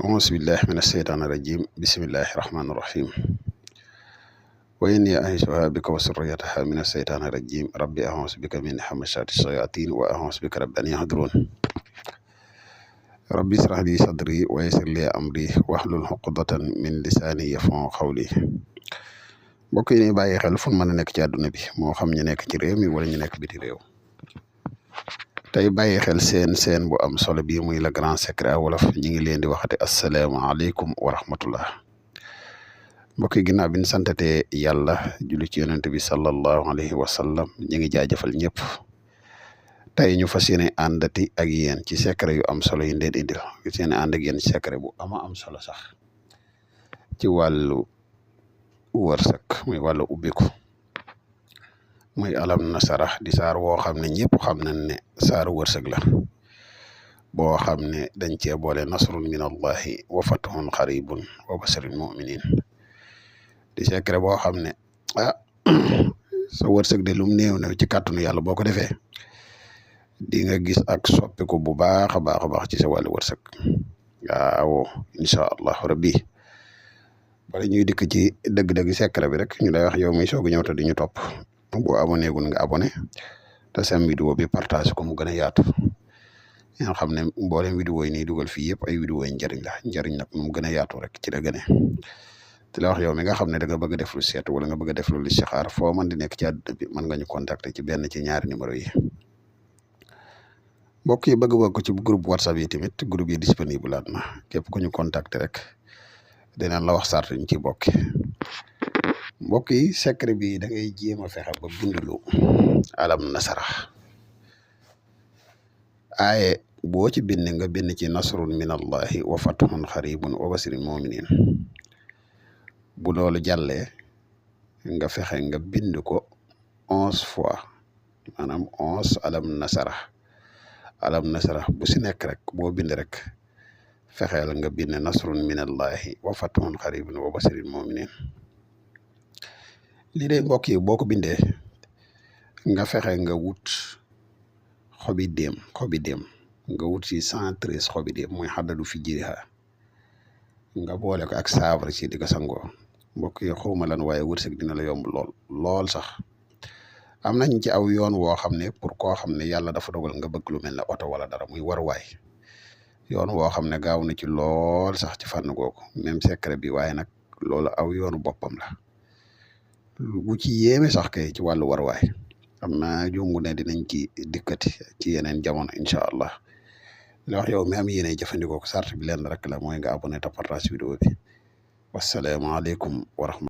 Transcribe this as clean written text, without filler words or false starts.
أعوذ بالله من الشيطان الرجيم بسم الله الرحمن الرحيم وإني أعيذها بك وذريتها من الشيطان الرجيم ربي أعوذ بك من همزات الشياطين وأعوذ بك رب أن يحضرون ربي اشرح لي صدري ويسر لي أمري واحلل عقدة من لساني يفقهوا قولي mbokk yi ñuy bàyyi xel fu mën a nekk ci àdduna bi moo xam ñu nekk ci réew mi wala ñu nekk biti réew tey bàyyi xel seen bu am solo bii muy le grand secret wolof ñi ngi leen di waxati asalaamaaleykum wa rahmatullah mbokk yi ginnaaw bi ñu santatee yàlla julli ci yonent bi sallallahu alayhi wa sallam ñi ngi jaajëfal ñëpp tey ñu fas yéene àndati ak yéen ci secret yu am solo yi leen indil fas yéene ànd ak yéen ci secret bu am solo sax ci wàllu wërsëg muy wàllu ubbiku muy alam nasara di saar woo xam ne ñëpp xam nañ ne saaru wërsëg la boo xam ne dañ cee boole nasrun min allahi wa fatuhun xaribun wa basiril muminin di secret boo xam ne sa wërsëg de lum néew na ci kàttanu yàlla boo ko defee di nga gis ak soppiku bu baax a baax ci sa wàllu wërsëg waaw incha allahu rabbi bala ñuy dikk ci dëgg-dëgg secret bi rek ñu lay wax yow mi soog a ñëw te di ñu topp boo abonné gul nga abonné te seen vidéo bi partage ko mu gën a yaatu nga xam ne mboolem vidéo yi nii dugal fii yëpp ay vidéo yi njëriñ la njëriñ nag mu gën a yaatu rek ci la gëne te la wax yow mi nga xam ne da nga bëgg a def lu seet wala nga bëgg a def lu listixaar foo mën di nekk ci àdduna bi mën nga ñu contacter ci benn ci ñaari numéro yi mbokk yi bëgg bokk ci groupe whatsapp yi tamit groupe yi disponible laat na képp ku ñu contacter rek dinañ la wax sart ñu ci bokk mbokk yi secret bi da ngay jéem a fexe ba bindulu alam nasara aaye boo ci bind nga bind ci nasrun min allahi wa fatuhun xaribun wa basiril muminin bu loolu jàllee nga fexe nga bind ko 11 fois maanaam 11 alam nasara bu si nekk rek boo bind rek fexeel nga bind nasrun min allahi wa fatuhun xaribun wa basiril muminin lii de mbokk yi boo ko bindee nga fexe nga wut xobi déem nga wut si 113 xobi déem mooy xaddadu fi jiriha nga boole ko ak saafara si di ko sangoo mbokk yi xawma lan waaye wërsëg dina la yomb lool sax am nañ ci aw yoon woo xam ne pour koo xam ne yàlla dafa dogal nga bëgg lu mel ne oto wala dara muy waruwaay yoon woo xam ne gaaw na ci lool sax ci fànn googu même secret bi waaye nag loolu aw yoonu boppam la bu ci yéeme sax kay ci wàllu waruwaay am na jongu ne dinañ ci dikkati ci yeneen jamono incha allah la wax yow mi am yéene jëfandikoo ko sart bi leen rek la mooy nga abonné te partage vidéo bi wasalaamaaleykum wa rahmatulah